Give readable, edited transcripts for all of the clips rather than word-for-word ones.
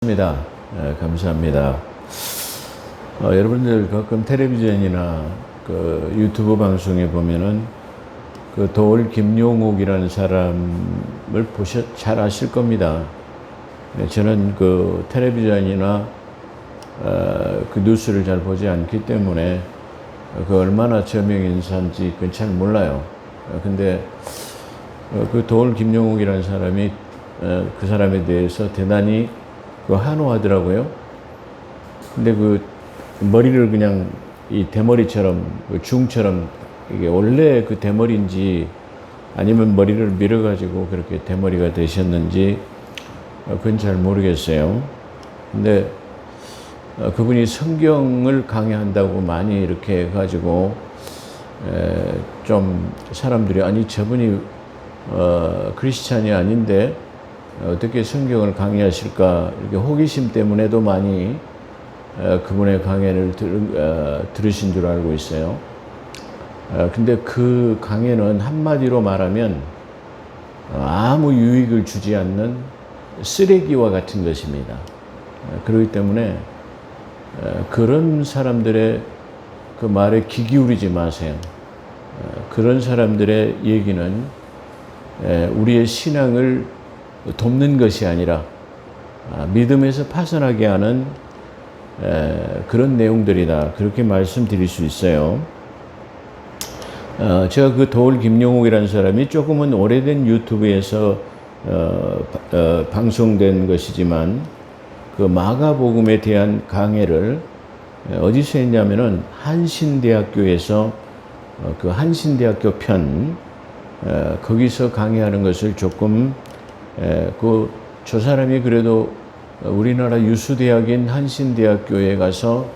입니다. 감사합니다. 여러분들 가끔 텔레비전이나 그 유튜브 방송에 보면은 그 도올 김용욱이라는 사람을 잘 아실 겁니다. 저는 그 텔레비전이나 그 뉴스를 잘 보지 않기 때문에 그 얼마나 저명 인사인지 그건 잘 몰라요. 근데 그 도올 김용욱이라는 사람이 그 사람에 대해서 대단히 한호하더라고요. 근데 그 머리를 그냥 이 대머리처럼 중처럼 이게 원래 그 대머리인지 아니면 머리를 밀어가지고 그렇게 대머리가 되셨는지 그건 잘 모르겠어요. 근데 그분이 성경을 강의한다고 많이 이렇게 해가지고 좀 사람들이 아니 저분이 크리스찬이 아닌데 어떻게 성경을 강의하실까 이렇게 호기심 때문에도 많이 그분의 강의를 들으신 줄 알고 있어요. 근데 그 강의는 한마디로 말하면 아무 유익을 주지 않는 쓰레기와 같은 것입니다. 그렇기 때문에 그런 사람들의 그 말에 귀 기울이지 마세요. 그런 사람들의 얘기는 우리의 신앙을 돕는 것이 아니라 믿음에서 파산하게 하는 그런 내용들이다. 그렇게 말씀드릴 수 있어요. 제가 그 도올 김용욱이라는 사람이 조금은 오래된 유튜브에서 방송된 것이지만 그 마가복음에 대한 강해를 어디서 했냐면은 한신대학교에서 그 한신대학교 편 거기서 강의하는 것을 조금 저 사람이 그래도 우리나라 유수대학인 한신대학교에 가서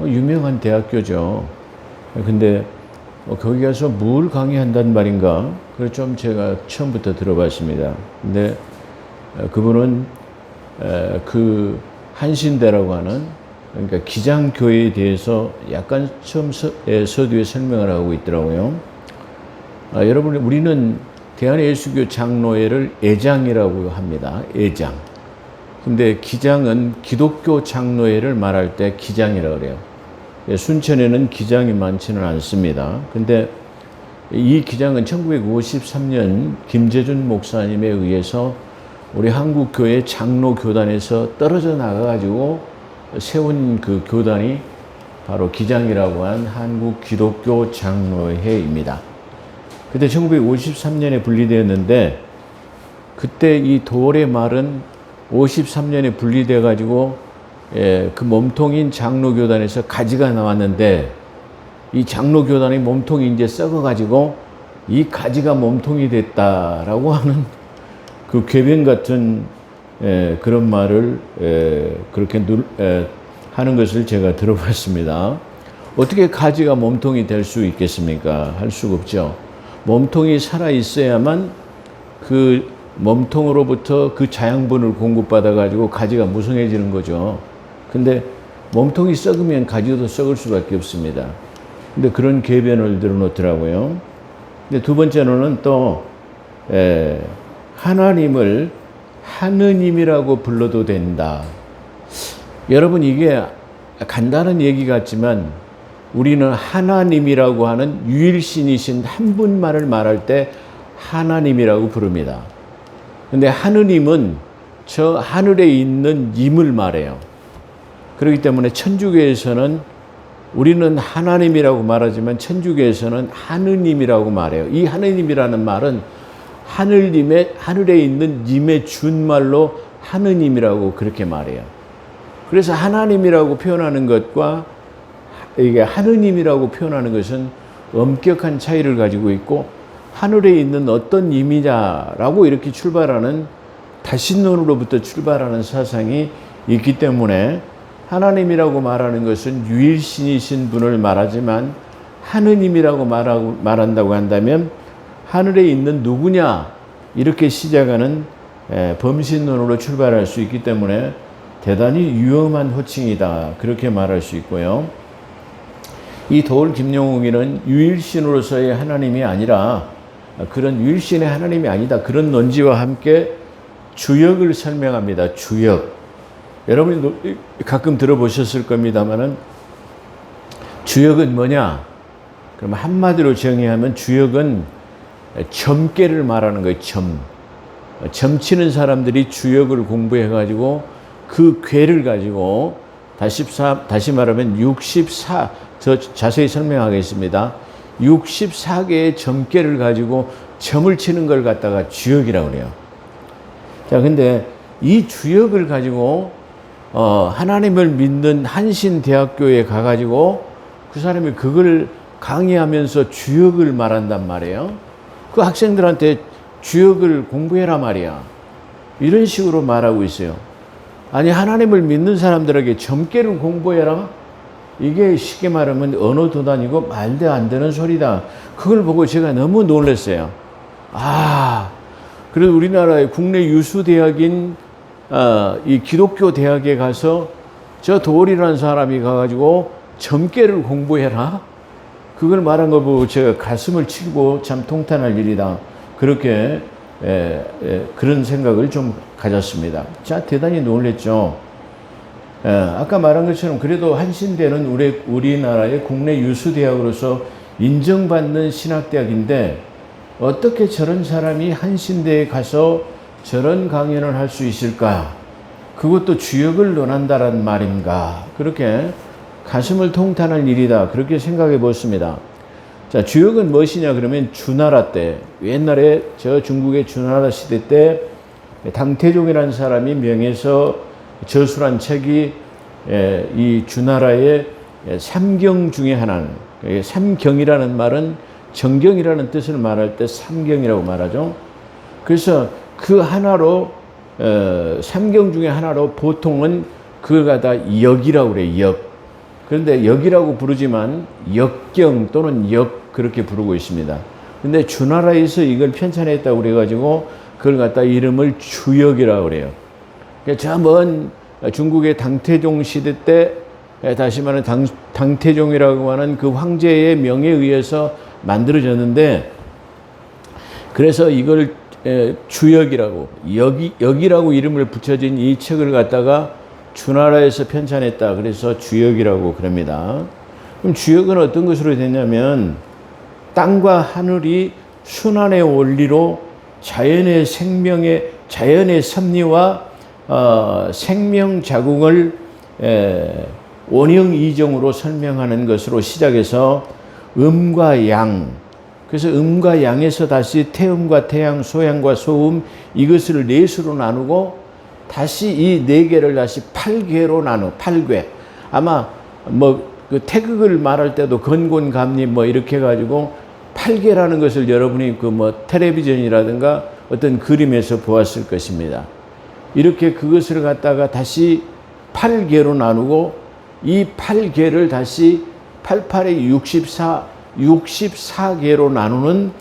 유명한 대학교죠. 근데 거기 가서 뭘 강의한단 말인가? 그걸 좀 제가 처음부터 들어봤습니다. 근데 그분은 그 한신대라고 하는 그러니까 기장교회에 대해서 약간 처음 서두에 설명을 하고 있더라고요. 여러분, 우리는 대한예수교 장로회를 애장이라고 합니다. 애장. 근데 기장은 기독교 장로회를 말할 때 기장이라고 그래요. 순천에는 기장이 많지는 않습니다. 근데 이 기장은 1953년 김재준 목사님에 의해서 우리 한국교회 장로교단에서 떨어져 나가가지고 세운 그 교단이 바로 기장이라고 한 한국기독교 장로회입니다. 그때 1953년에 분리되었는데 그때 이 도올의 말은 53년에 분리돼 가지고 그 몸통인 장로교단에서 가지가 나왔는데 이 장로교단의 몸통이 이제 썩어 가지고 이 가지가 몸통이 됐다라고 하는 그 궤변 같은 그런 말을 그렇게 하는 것을 제가 들어봤습니다. 어떻게 가지가 몸통이 될 수 있겠습니까? 할 수가 없죠. 몸통이 살아 있어야만 그 몸통으로부터 그 자양분을 공급받아 가지고 가지가 무성해지는 거죠. 근데 몸통이 썩으면 가지도 썩을 수밖에 없습니다. 근데 그런 궤변을 들어놓더라고요. 근데 두 번째로는 또 하나님을 하느님이라고 불러도 된다. 여러분, 이게 간단한 얘기 같지만 우리는 하나님이라고 하는 유일신이신 한 분만을 말할 때 하나님이라고 부릅니다. 근데 하느님은 저 하늘에 있는 님을 말해요. 그렇기 때문에 천주교에서는 우리는 하나님이라고 말하지만 천주교에서는 하느님이라고 말해요. 이 하느님이라는 말은 하늘에 있는 님의 준말로 하느님이라고 그렇게 말해요. 그래서 하나님이라고 표현하는 것과 이게 하느님이라고 표현하는 것은 엄격한 차이를 가지고 있고 하늘에 있는 어떤 임이냐라고 이렇게 출발하는 다신론으로부터 출발하는 사상이 있기 때문에 하나님이라고 말하는 것은 유일신이신 분을 말하지만 하느님이라고 말한다고 한다면 하늘에 있는 누구냐 이렇게 시작하는 범신론으로 출발할 수 있기 때문에 대단히 위험한 호칭이다 그렇게 말할 수 있고요. 이 도올 김용욱이는 유일신으로서의 하나님이 아니라 그런 유일신의 하나님이 아니다. 그런 논지와 함께 주역을 설명합니다. 주역. 여러분도 가끔 들어보셨을 겁니다만은 주역은 뭐냐? 그럼 한마디로 정의하면 주역은 점괘를 말하는 거예요. 점치는 사람들이 주역을 공부해가지고 그 궤를 가지고 다시 말하면 64, 저 자세히 설명하겠습니다. 64개의 점괘를 가지고 점을 치는 걸 갖다가 주역이라고 그래요. 자, 근데 이 주역을 가지고 하나님을 믿는 한신대학교에 가가지고 그 사람이 그걸 강의하면서 주역을 말한단 말이에요. 그 학생들한테 주역을 공부해라 말이야. 이런 식으로 말하고 있어요. 아니, 하나님을 믿는 사람들에게 점괘를 공부해라? 이게 쉽게 말하면 언어도단이고 말도 안 되는 소리다. 그걸 보고 제가 너무 놀랐어요. 그래도 우리나라의 국내 유수 대학인 이 기독교 대학에 가서 저 도리라는 사람이 가가지고 점괘를 공부해라? 그걸 말한 거 보고 제가 가슴을 치고 참 통탄할 일이다. 그렇게 그런 생각을 좀 가졌습니다. 자, 대단히 놀랬죠. 아까 말한 것처럼 그래도 한신대는 우리나라의 국내 유수 대학으로서 인정받는 신학대학인데 어떻게 저런 사람이 한신대에 가서 저런 강연을 할 수 있을까? 그것도 주역을 논한다란 말인가? 그렇게 가슴을 통탄할 일이다. 그렇게 생각해 보았습니다. 자, 주역은 무엇이냐 그러면 주나라 때, 옛날에 저 중국의 주나라 시대 때 당태종이라는 사람이 명해서 저술한 책이 이 주나라의 삼경 중에 하나는, 삼경이라는 말은 정경이라는 뜻을 말할 때 삼경이라고 말하죠. 그래서 그 하나로 삼경 중에 하나로 보통은 그걸 갖다 역이라고 그래요. 역. 그런데 역이라고 부르지만 역경 또는 역 그렇게 부르고 있습니다. 근데 주나라에서 이걸 편찬했다고 그래가지고 그걸 갖다 이름을 주역이라고 그래요. 저 먼 중국의 당태종 시대 때 다시 말하는 당태종이라고 하는 그 황제의 명에 의해서 만들어졌는데, 그래서 이걸 주역이라고 역이라고 이름을 붙여진 이 책을 갖다가 주나라에서 편찬했다. 그래서 주역이라고 그럽니다. 그럼 주역은 어떤 것으로 됐냐면 땅과 하늘이 순환의 원리로 자연의 섭리와 생명 자궁을 원형 이정으로 설명하는 것으로 시작해서 음과 양, 그래서 음과 양에서 다시 태음과 태양, 소양과 소음, 이것을 넷으로 나누고 다시 이 네 개를 다시 8궤로 나누, 8궤. 아마 그 태극을 말할 때도 건곤 감리 이렇게 해가지고 8궤라는 것을 여러분이 텔레비전이라든가 어떤 그림에서 보았을 것입니다. 이렇게 그것을 갖다가 다시 8궤로 나누고 이 8궤를 다시 88에 64개로 나누는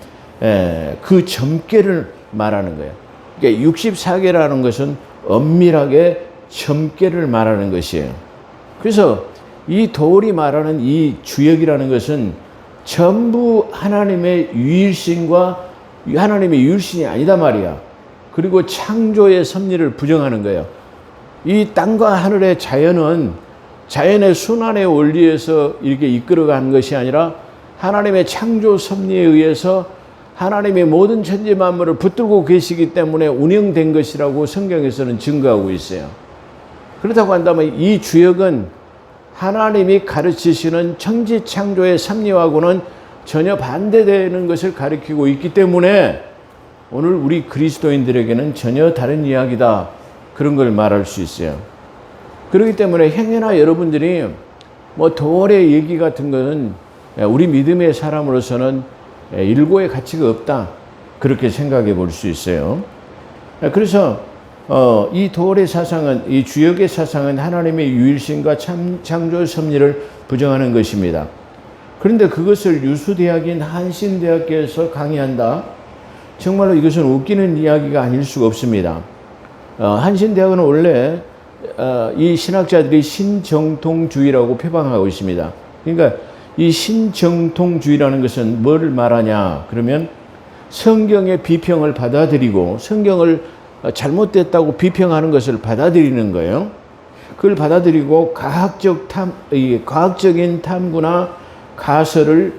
그 점괘를 말하는 거예요. 그러니까 64개라는 것은 엄밀하게 점괘를 말하는 것이에요. 그래서 이 도울이 말하는 이 주역이라는 것은 전부 하나님의 유일신과 하나님의 유일신이 아니다 말이야. 그리고 창조의 섭리를 부정하는 거예요. 이 땅과 하늘의 자연은 자연의 순환의 원리에서 이렇게 이끌어가는 것이 아니라 하나님의 창조 섭리에 의해서 하나님의 모든 천지 만물을 붙들고 계시기 때문에 운영된 것이라고 성경에서는 증거하고 있어요. 그렇다고 한다면 이 주역은 하나님이 가르치시는 천지 창조의 섭리하고는 전혀 반대되는 것을 가리키고 있기 때문에 오늘 우리 그리스도인들에게는 전혀 다른 이야기다, 그런 걸 말할 수 있어요. 그렇기 때문에 행여나 여러분들이 도월의 얘기 같은 것은 우리 믿음의 사람으로서는 일고의 가치가 없다, 그렇게 생각해 볼 수 있어요. 그래서 이 도월의 사상은, 이 주역의 사상은 하나님의 유일신과 창조 섭리를 부정하는 것입니다. 그런데 그것을 유수대학인 한신대학교에서 강의한다? 정말로 이것은 웃기는 이야기가 아닐 수가 없습니다. 한신대학은 원래 이 신학자들이 신정통주의라고 표방하고 있습니다. 그러니까 이 신정통주의라는 것은 뭐를 말하냐 그러면 성경의 비평을 받아들이고 성경을 잘못됐다고 비평하는 것을 받아들이는 거예요. 그걸 받아들이고 과학적인 탐구나 가설,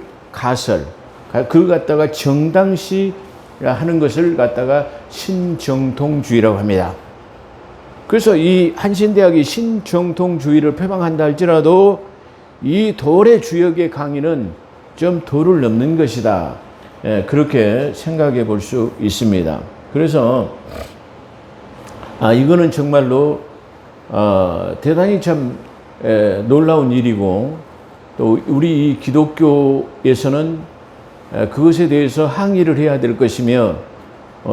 그걸 갖다가 정당시 하는 것을 갖다가 신정통주의라고 합니다. 그래서 이 한신대학이 신정통주의를 표방한다 할지라도 이 도래 주역의 강의는 좀 도를 넘는 것이다. 그렇게 생각해 볼 수 있습니다. 그래서 이거는 정말로 대단히 참 놀라운 일이고, 또 우리 이 기독교에서는 그것에 대해서 항의를 해야 될 것이며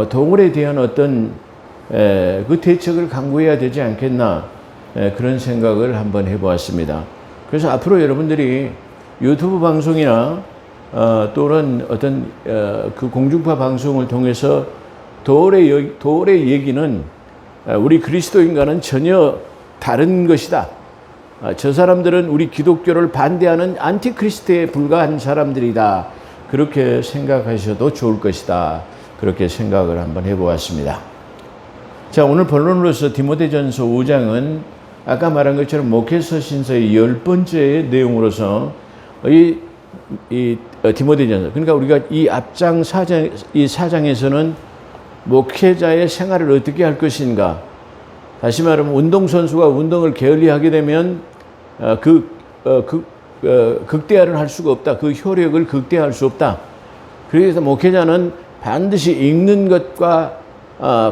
동물에 대한 어떤 그 대책을 강구해야 되지 않겠나, 그런 생각을 한번 해보았습니다. 그래서 앞으로 여러분들이 유튜브 방송이나 또는 어떤 그 공중파 방송을 통해서 도울의 얘기는 우리 그리스도인과는 전혀 다른 것이다. 저 사람들은 우리 기독교를 반대하는 안티크리스트에 불과한 사람들이다. 그렇게 생각하셔도 좋을 것이다. 그렇게 생각을 한번 해보았습니다. 자, 오늘 본론으로서 디모데전서 5장은 아까 말한 것처럼 목회서신서의 10번째 내용으로서 이 디모데전서, 그러니까 우리가 이 앞장 이 4장에서는 목회자의 생활을 어떻게 할 것인가, 다시 말하면 운동선수가 운동을 게을리하게 되면 극대화를 할 수가 없다. 그 효력을 극대화할 수 없다. 그래서 목회자는 반드시 읽는 것과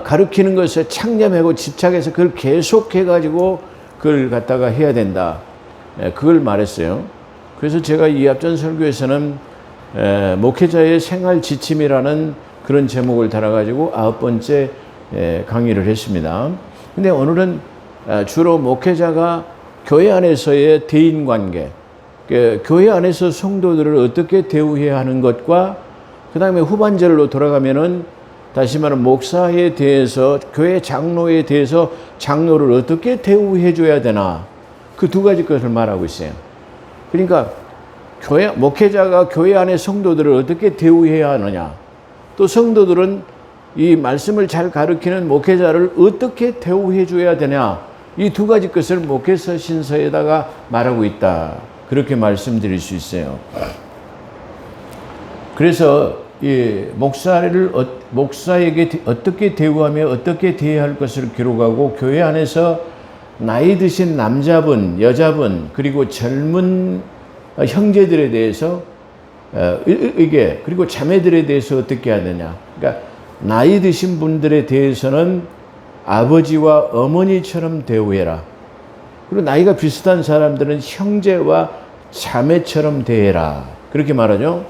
가르치는 것에 창념하고 집착해서 그걸 계속해가지고 그걸 갖다가 해야 된다. 그걸 말했어요. 그래서 제가 이 앞전 설교에서는 목회자의 생활 지침이라는 그런 제목을 달아가지고 9번째 강의를 했습니다. 근데 오늘은 주로 목회자가 교회 안에서의 대인관계, 교회 안에서 성도들을 어떻게 대우해야 하는 것과, 그 다음에 후반절로 돌아가면은 다시 말하면 목사에 대해서, 교회 장로에 대해서 장로를 어떻게 대우해 줘야 되나, 그 두 가지 것을 말하고 있어요. 그러니까 목회자가 교회 안의 성도들을 어떻게 대우해야 하느냐, 또 성도들은 이 말씀을 잘 가르치는 목회자를 어떻게 대우해 줘야 되냐, 이 두 가지 것을 목회서 신서에다가 말하고 있다. 그렇게 말씀드릴 수 있어요. 그래서 이 목사에게 어떻게 대우하며 어떻게 대해야 할 것을 기록하고, 교회 안에서 나이 드신 남자분, 여자분, 그리고 젊은 형제들에 대해서 그리고 자매들에 대해서 어떻게 해야 되냐. 그러니까 나이 드신 분들에 대해서는 아버지와 어머니처럼 대우해라. 그리고 나이가 비슷한 사람들은 형제와 자매처럼 대해라. 그렇게 말하죠.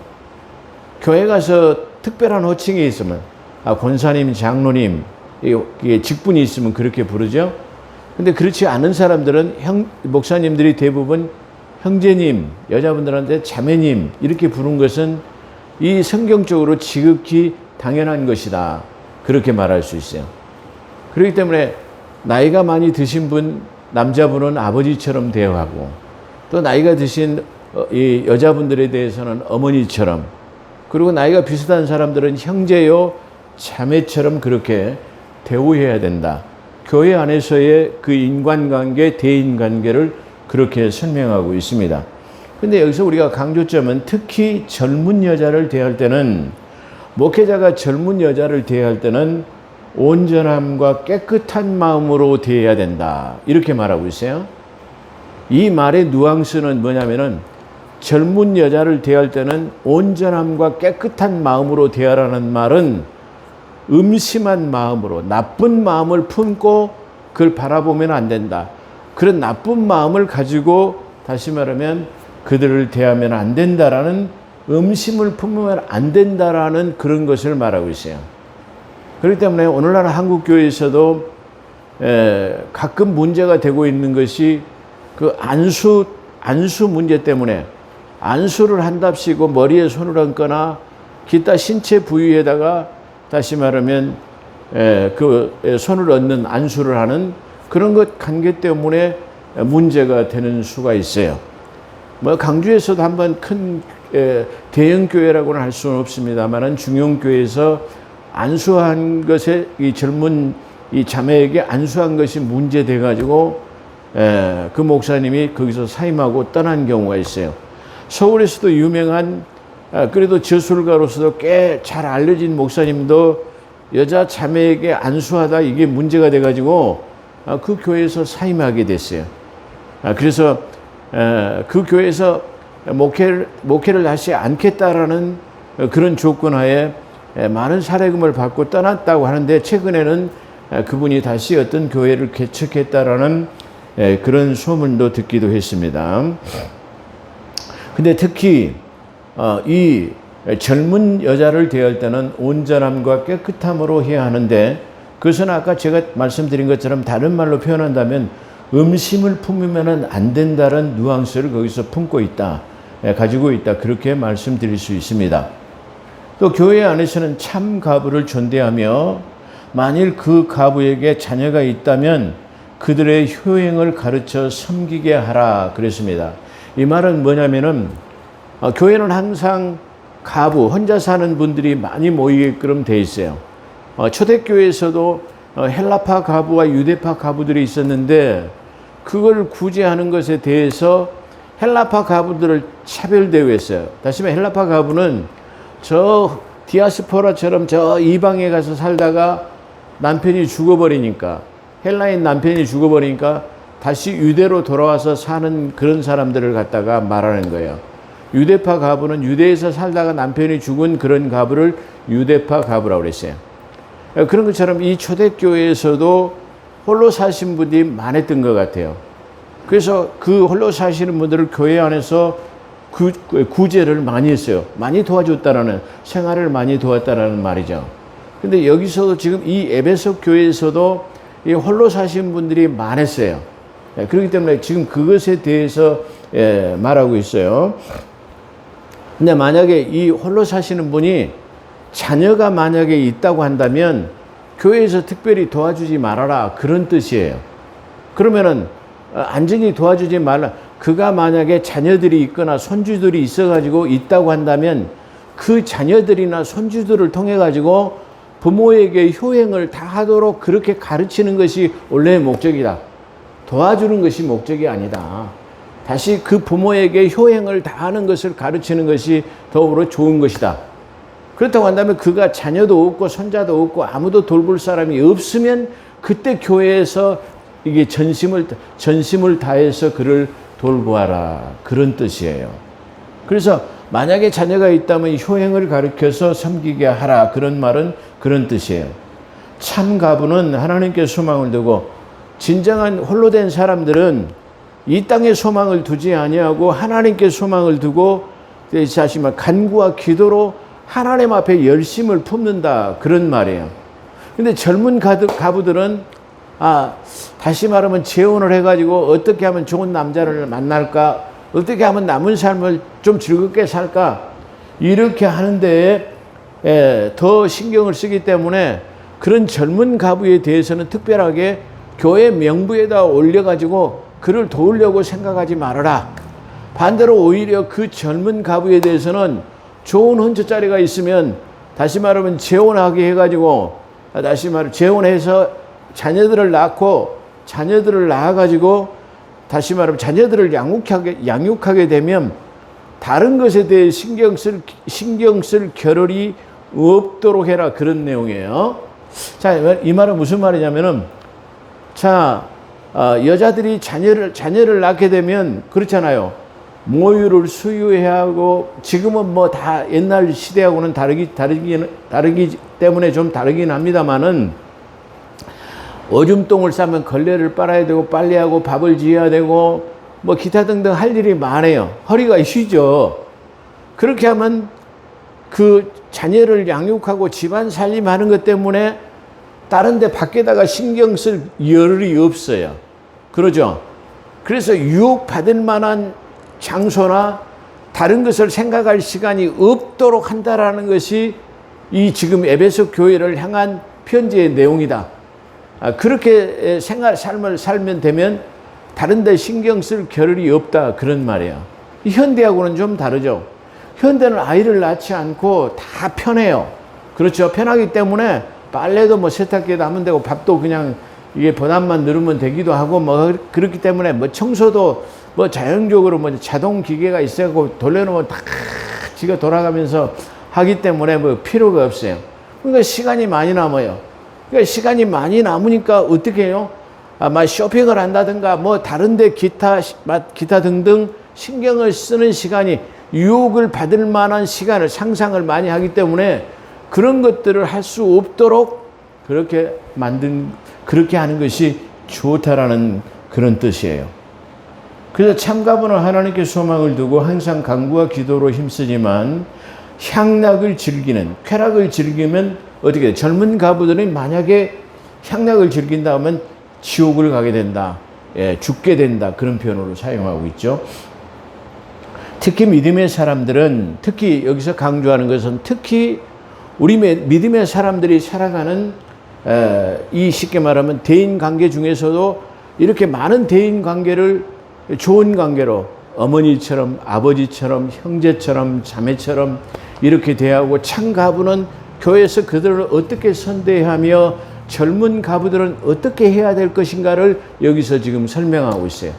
교회 가서 특별한 호칭이 있으면 권사님, 장로님, 이게 직분이 있으면 그렇게 부르죠. 근데 그렇지 않은 사람들은 목사님들이 대부분 형제님, 여자분들한테 자매님 이렇게 부른 것은 이 성경적으로 지극히 당연한 것이다. 그렇게 말할 수 있어요. 그렇기 때문에 나이가 많이 드신 분, 남자분은 아버지처럼 대우하고, 또 나이가 드신 이 여자분들에 대해서는 어머니처럼, 그리고 나이가 비슷한 사람들은 형제요, 자매처럼 그렇게 대우해야 된다. 교회 안에서의 그 인간관계, 대인관계를 그렇게 설명하고 있습니다. 근데 여기서 우리가 강조점은 특히 젊은 여자를 대할 때는, 목회자가 젊은 여자를 대할 때는 온전함과 깨끗한 마음으로 대해야 된다. 이렇게 말하고 있어요. 이 말의 누앙스는 뭐냐면은, 젊은 여자를 대할 때는 온전함과 깨끗한 마음으로 대하라는 말은 음심한 마음으로, 나쁜 마음을 품고 그걸 바라보면 안 된다. 그런 나쁜 마음을 가지고 다시 말하면 그들을 대하면 안 된다라는, 음심을 품으면 안 된다라는 그런 것을 말하고 있어요. 그렇기 때문에 오늘날 한국교회에서도 가끔 문제가 되고 있는 것이 그 안수 문제 때문에, 안수를 한답시고 머리에 손을 얹거나 기타 신체 부위에다가 다시 말하면 그 손을 얹는 안수를 하는 그런 것 관계 때문에 문제가 되는 수가 있어요. 뭐 강주에서도 한번 큰 대형 교회라고는 할 수는 없습니다만은 중용교회에서 안수한 것에 이 젊은 이 자매에게 안수한 것이 문제돼 가지고 그 목사님이 거기서 사임하고 떠난 경우가 있어요. 서울에서도 유명한 그래도 저술가로서도 꽤 잘 알려진 목사님도 여자 자매에게 안수하다 이게 문제가 돼가지고 그 교회에서 사임하게 됐어요. 그래서 그 교회에서 목회를 다시 않겠다라는 그런 조건 하에 많은 사례금을 받고 떠났다고 하는데, 최근에는 그분이 다시 어떤 교회를 개척했다라는 그런 소문도 듣기도 했습니다. 근데 특히 이 젊은 여자를 대할 때는 온전함과 깨끗함으로 해야 하는데, 그것은 아까 제가 말씀드린 것처럼 다른 말로 표현한다면 음심을 품으면 안 된다는 뉘앙스를 거기서 품고 있다, 가지고 있다, 그렇게 말씀드릴 수 있습니다. 또 교회 안에서는 참 가부를 존대하며 만일 그 가부에게 자녀가 있다면 그들의 효행을 가르쳐 섬기게 하라 그랬습니다. 이 말은 뭐냐면은 교회는 항상 가부, 혼자 사는 분들이 많이 모이게끔 돼 있어요. 초대교회에서도 헬라파 가부와 유대파 가부들이 있었는데, 그걸 구제하는 것에 대해서 헬라파 가부들을 차별 대우했어요. 다시 말해 헬라파 가부는 저 디아스포라처럼 저 이방에 가서 살다가 남편이 죽어버리니까, 헬라인 남편이 죽어버리니까 다시 유대로 돌아와서 사는 그런 사람들을 갖다가 말하는 거예요. 유대파 가부는 유대에서 살다가 남편이 죽은 그런 가부를 유대파 가부라고 그랬어요. 그런 것처럼 이 초대교회에서도 홀로 사신 분들이 많았던 것 같아요. 그래서 그 홀로 사시는 분들을 교회 안에서 구제를 많이 했어요. 많이 도와줬다라는, 생활을 많이 도왔다라는 말이죠. 근데 여기서도 지금 이 에베소 교회에서도 이 홀로 사신 분들이 많았어요. 그렇기 때문에 지금 그것에 대해서 말하고 있어요. 근데 만약에 이 홀로 사시는 분이 자녀가 만약에 있다고 한다면 교회에서 특별히 도와주지 말아라, 그런 뜻이에요. 그러면은 안전히 도와주지 말라. 그가 만약에 자녀들이 있거나 손주들이 있어가지고 있다고 한다면 그 자녀들이나 손주들을 통해 가지고 부모에게 효행을 다 하도록 그렇게 가르치는 것이 원래의 목적이다. 도와주는 것이 목적이 아니다. 다시 그 부모에게 효행을 다 하는 것을 가르치는 것이 더불어 좋은 것이다. 그렇다고 한다면 그가 자녀도 없고 손자도 없고 아무도 돌볼 사람이 없으면 그때 교회에서 이게 전심을 다해서 그를 돌보아라, 그런 뜻이에요. 그래서 만약에 자녀가 있다면 효행을 가르쳐서 섬기게 하라, 그런 말은 그런 뜻이에요. 참 가부는 하나님께 소망을 두고, 진정한 홀로 된 사람들은 이 땅에 소망을 두지 아니하고 하나님께 소망을 두고 자신만 간구와 기도로 하나님 앞에 열심을 품는다, 그런 말이에요. 근데 젊은 가부들은 다시 말하면 재혼을 해가지고 어떻게 하면 좋은 남자를 만날까, 어떻게 하면 남은 삶을 좀 즐겁게 살까, 이렇게 하는데 더 신경을 쓰기 때문에 그런 젊은 가부에 대해서는 특별하게 교회 명부에다 올려가지고 그를 도우려고 생각하지 말아라. 반대로 오히려 그 젊은 가부에 대해서는 좋은 혼처자리가 있으면, 다시 말하면 재혼하게 해가지고, 다시 말하면 재혼해서 자녀들을 낳고 자녀들을 낳아가지고, 다시 말하면 자녀들을 양육하게 되면 다른 것에 대해 신경 쓸 겨를이 없도록 해라, 그런 내용이에요. 자, 이 말은 무슨 말이냐면은, 자, 여자들이 자녀를 낳게 되면 그렇잖아요. 모유를 수유해야 하고, 지금은 뭐 다 옛날 시대하고는 다르기 때문에 좀 다르긴 합니다만은, 오줌똥을 싸면 걸레를 빨아야 되고, 빨래하고, 밥을 지어야 되고, 뭐 기타 등등 할 일이 많아요. 허리가 쉬죠. 그렇게 하면 그 자녀를 양육하고 집안 살림하는 것 때문에 다른 데 밖에다가 신경 쓸 여력이 없어요. 그러죠? 그래서 유혹받을 만한 장소나 다른 것을 생각할 시간이 없도록 한다라는 것이 이 지금 에베소 교회를 향한 편지의 내용이다. 그렇게 삶을 살면 되면 다른 데 신경 쓸 겨를이 없다, 그런 말이에요. 현대하고는 좀 다르죠. 현대는 아이를 낳지 않고 다 편해요. 그렇죠. 편하기 때문에 빨래도 뭐 세탁기에다 하면 되고, 밥도 그냥 이게 보답만 누르면 되기도 하고 뭐 그렇기 때문에 뭐 청소도 뭐 자연적으로 뭐 자동 기계가 있어고 돌려놓으면 다 지가 돌아가면서 하기 때문에 뭐 필요가 없어요. 그러니까 시간이 많이 남아요. 그러니까 시간이 많이 남으니까 어떻게 해요? 막 쇼핑을 한다든가 뭐 다른데 기타 등등 신경을 쓰는 시간이 유혹을 받을 만한 시간을 상상을 많이 하기 때문에 그런 것들을 할 수 없도록 그렇게 하는 것이 좋다라는 그런 뜻이에요. 그래서 참가부는 하나님께 소망을 두고 항상 간구와 기도로 힘쓰지만 향락을 즐기는, 쾌락을 즐기면 어떻게 돼? 젊은 가부들이 만약에 향락을 즐긴다 하면 지옥을 가게 된다. 예, 죽게 된다. 그런 표현으로 사용하고 있죠. 특히 믿음의 사람들은, 특히 여기서 강조하는 것은 특히 우리 믿음의 사람들이 살아가는 이 쉽게 말하면 대인 관계 중에서도 이렇게 많은 대인 관계를 좋은 관계로 어머니처럼 아버지처럼 형제처럼 자매처럼 이렇게 대하고 참 가부는 교회에서 그들을 어떻게 선대하며 젊은 가부들은 어떻게 해야 될 것인가를 여기서 지금 설명하고 있어요.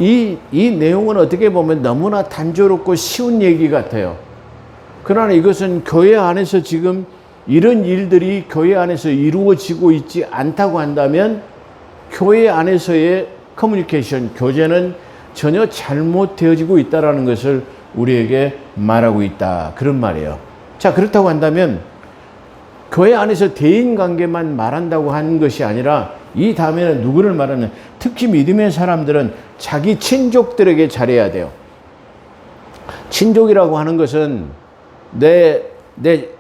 이 내용은 어떻게 보면 너무나 단조롭고 쉬운 얘기 같아요. 그러나 이것은 교회 안에서 지금 이런 일들이 교회 안에서 이루어지고 있지 않다고 한다면 교회 안에서의 커뮤니케이션, 교제는 전혀 잘못되어지고 있다는 것을 우리에게 말하고 있다. 그런 말이에요. 자, 그렇다고 한다면 교회 안에서 대인관계만 말한다고 하는 것이 아니라 이 다음에는 누구를 말하는, 특히 믿음의 사람들은 자기 친족들에게 잘해야 돼요. 친족이라고 하는 것은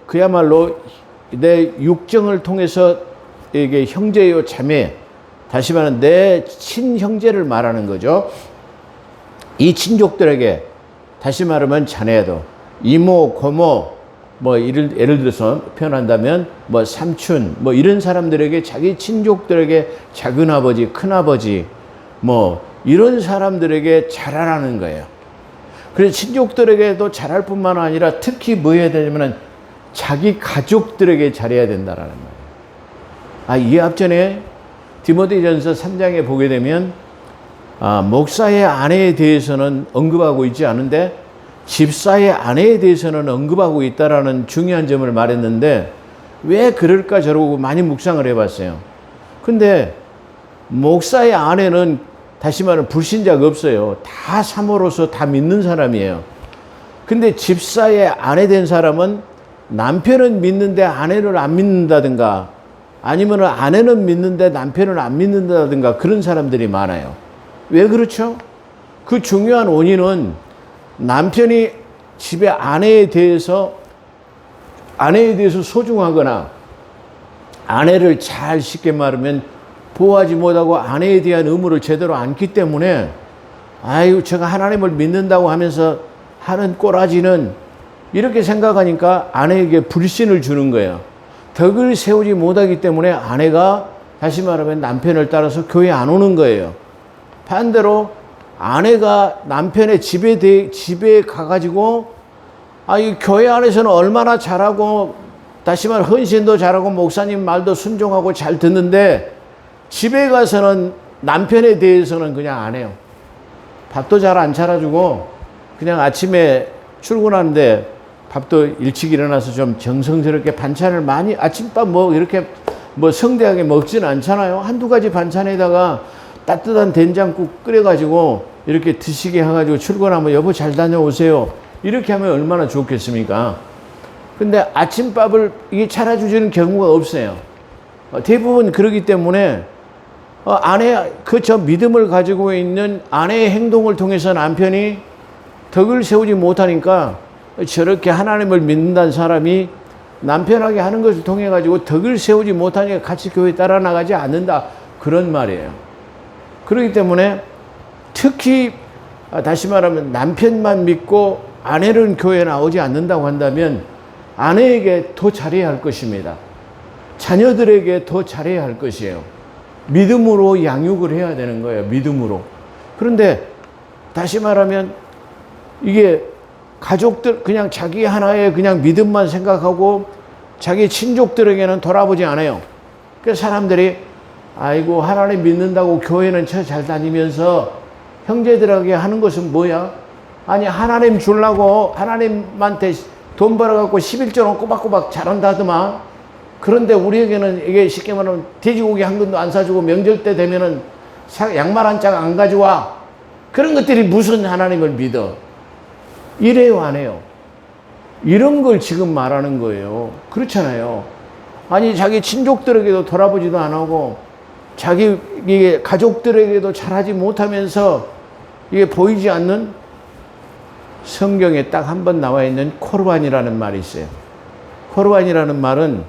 그야말로 내 육정을 통해서 이게 형제요 자매, 다시 말하면 내 친형제를 말하는 거죠. 이 친족들에게 다시 말하면 자네도 이모, 고모, 뭐 예를 들어서 표현한다면 뭐 삼촌, 뭐 이런 사람들에게, 자기 친족들에게, 작은아버지, 큰아버지, 뭐 이런 사람들에게 잘하라는 거예요. 그래서 친족들에게도 잘할 뿐만 아니라 특히 뭐 해야 되냐면 자기 가족들에게 잘해야 된다라는 말이에요. 이 앞전에 디모데전서 3장에 보게 되면 목사의 아내에 대해서는 언급하고 있지 않은데 집사의 아내에 대해서는 언급하고 있다라는 중요한 점을 말했는데 왜 그럴까 저러고 많이 묵상을 해봤어요. 근데 목사의 아내는 다시 말하면 불신자가 없어요. 다 사모로서 다 믿는 사람이에요. 근데 집사의 아내 된 사람은 남편은 믿는데 아내를 안 믿는다든가 아니면 아내는 믿는데 남편을 안 믿는다든가 그런 사람들이 많아요. 왜 그렇죠? 그 중요한 원인은 남편이 집에 아내에 대해서 소중하거나 아내를 잘 쉽게 말하면 보호하지 못하고 아내에 대한 의무를 제대로 안기 때문에 제가 하나님을 믿는다고 하면서 하는 꼬라지는 이렇게 생각하니까 아내에게 불신을 주는 거예요. 덕을 세우지 못하기 때문에 아내가 다시 말하면 남편을 따라서 교회 안 오는 거예요. 반대로 아내가 남편의 집에 가가지고 이 교회 안에서는 얼마나 잘하고 다시 말해 헌신도 잘하고 목사님 말도 순종하고 잘 듣는데 집에 가서는 남편에 대해서는 그냥 안 해요. 밥도 잘 안 차려주고 그냥 아침에 출근하는데 밥도 일찍 일어나서 좀 정성스럽게 반찬을 많이 아침밥 이렇게 성대하게 먹지는 않잖아요. 한두 가지 반찬에다가 따뜻한 된장국 끓여가지고 이렇게 드시게 해가지고 출근하면 여보 잘 다녀오세요. 이렇게 하면 얼마나 좋겠습니까? 근데 아침밥을 이게 차려주시는 경우가 없어요. 대부분 그러기 때문에 저 믿음을 가지고 있는 아내의 행동을 통해서 남편이 덕을 세우지 못하니까 저렇게 하나님을 믿는다는 사람이 남편에게 하는 것을 통해 가지고 덕을 세우지 못하니까 같이 교회 따라 나가지 않는다. 그런 말이에요. 그렇기 때문에 특히 다시 말하면 남편만 믿고 아내는 교회에 나오지 않는다고 한다면 아내에게 더 잘해야 할 것입니다. 자녀들에게 더 잘해야 할 것이에요. 믿음으로 양육을 해야 되는 거예요. 믿음으로. 그런데 다시 말하면 이게 가족들 그냥 자기 하나의 그냥 믿음만 생각하고 자기 친족들에게는 돌아보지 않아요. 그래서 사람들이 아이고 하나님 믿는다고 교회는 잘 다니면서 형제들에게 하는 것은 뭐야? 아니 하나님 주려고 하나님한테 돈 벌어갖고 11조는 꼬박꼬박 잘한다더만. 그런데 우리에게는 이게 쉽게 말하면 돼지고기 한 근도 안 사주고 명절 때 되면은 양말 한 짝 안 가져와. 그런 것들이 무슨 하나님을 믿어? 이래요 안 해요? 이런 걸 지금 말하는 거예요. 그렇잖아요. 아니 자기 친족들에게도 돌아보지도 안 하고 자기 이게 가족들에게도 잘하지 못하면서 이게 보이지 않는, 성경에 딱 한 번 나와 있는 코르반이라는 말이 있어요. 코르반이라는 말은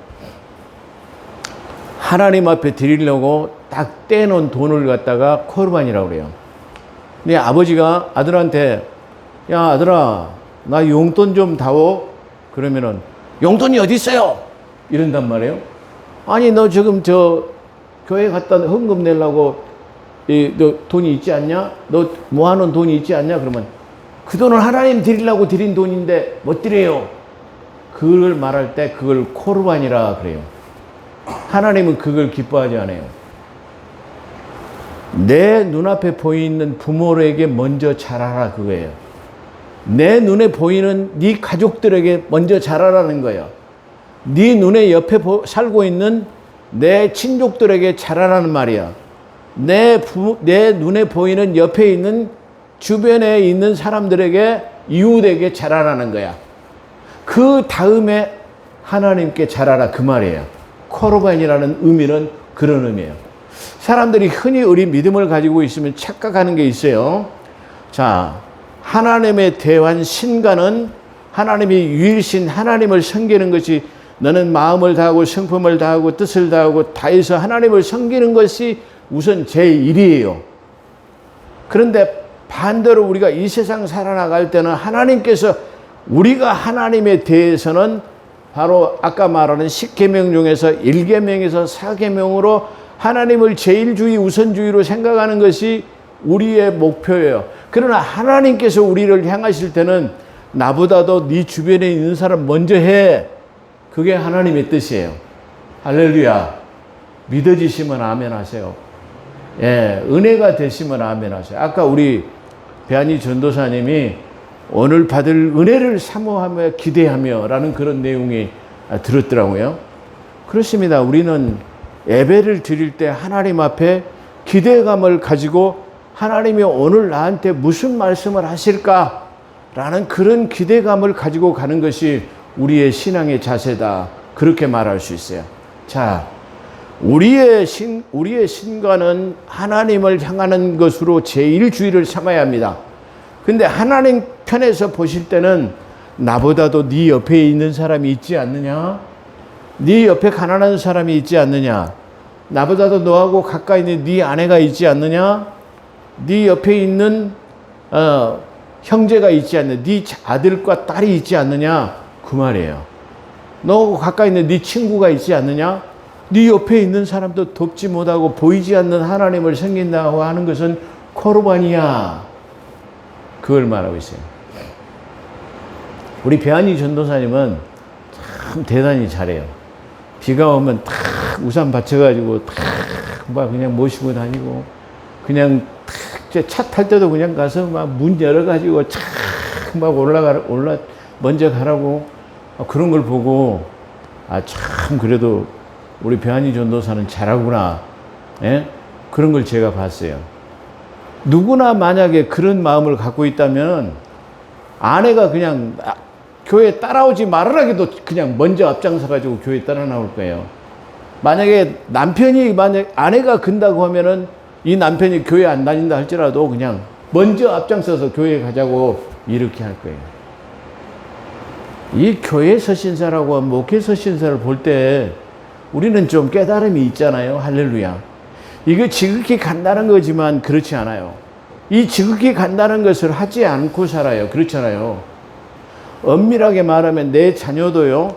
하나님 앞에 드리려고 딱 떼놓은 돈을 갖다가 코르반이라고 그래요. 근데 아버지가 아들한테 야 아들아 나 용돈 좀 다오. 그러면은 용돈이 어디 있어요? 이런단 말이에요. 아니 너 지금 저 교회 갔다 헌금 내려고 너 돈이 있지 않냐? 너 모아놓은 돈이 있지 않냐? 그러면 그 돈을 하나님 드리려고 드린 돈인데 못 드려요. 그걸 말할 때 그걸 코르반이라 그래요. 하나님은 그걸 기뻐하지 않아요. 내 눈앞에 보이는 부모에게 먼저 잘하라 그거예요. 내 눈에 보이는 네 가족들에게 먼저 잘하라는 거예요. 네 눈에 옆에 살고 있는 내 친족들에게 잘하라는 말이야. 내 눈에 보이는 옆에 있는 주변에 있는 사람들에게 이웃에게 잘하라는 거야. 그 다음에 하나님께 잘하라 그 말이에요. 코르반이라는 의미는 그런 의미예요. 사람들이 흔히 우리 믿음을 가지고 있으면 착각하는 게 있어요. 자, 하나님의 대한 신가는 하나님이 유일신 하나님을 섬기는 것이, 너는 마음을 다하고 성품을 다하고 뜻을 다하고 다해서 하나님을 섬기는 것이 우선 제1이에요. 그런데 반대로 우리가 이 세상 살아나갈 때는 하나님께서, 우리가 하나님에 대해서는 바로 아까 말하는 10계명 중에서 1계명에서 4계명으로 하나님을 제일주의 우선주의로 생각하는 것이 우리의 목표예요. 그러나 하나님께서 우리를 향하실 때는 나보다도 네 주변에 있는 사람 먼저 해. 그게 하나님의 뜻이에요. 할렐루야. 믿어지시면 아멘 하세요. 예, 은혜가 되시면 아멘 하세요. 아까 우리 배한이 전도사님이 오늘 받을 은혜를 사모하며 기대하며 라는 그런 내용이 들었더라고요. 그렇습니다. 우리는 예배를 드릴 때 하나님 앞에 기대감을 가지고 하나님이 오늘 나한테 무슨 말씀을 하실까 라는 그런 기대감을 가지고 가는 것이 우리의 신앙의 자세다. 그렇게 말할 수 있어요. 자, 우리의 신과는 하나님을 향하는 것으로 제1주의를 삼아야 합니다. 근데 하나님 편에서 보실 때는 나보다도 네 옆에 있는 사람이 있지 않느냐? 네 옆에 가난한 사람이 있지 않느냐? 나보다도 너하고 가까이 있는 네 아내가 있지 않느냐? 네 옆에 있는 형제가 있지 않느냐? 네 아들과 딸이 있지 않느냐? 그 말이에요. 너하고 가까이 있는 네 친구가 있지 않느냐? 네 옆에 있는 사람도 돕지 못하고 보이지 않는 하나님을 섬긴다고 하는 것은 코르반이야. 그걸 말하고 있어요. 우리 배한이 전도사님은 참 대단히 잘해요. 비가 오면 탁 우산 받쳐가지고 탁 막 그냥 모시고 다니고, 그냥 차 탈 때도 그냥 가서 막 문 열어가지고 탁 막 먼저 가라고, 그런 걸 보고 참 그래도 우리 배한이 전도사는 잘하구나. 예? 그런 걸 제가 봤어요. 누구나 만약에 그런 마음을 갖고 있다면 아내가 그냥 교회 따라오지 말으라 해도 그냥 먼저 앞장서 가지고 교회 따라 나올 거예요. 만약에 아내가 근다고 하면은 이 남편이 교회 안 다닌다 할지라도 그냥 먼저 앞장서서 교회 가자고 이렇게 할 거예요. 이 교회 서신사라고 목회 서신사를 볼 때 우리는 좀 깨달음이 있잖아요. 할렐루야. 이거 지극히 간다는 거지만 그렇지 않아요. 이 지극히 간다는 것을 하지 않고 살아요. 그렇잖아요. 엄밀하게 말하면 내 자녀도요,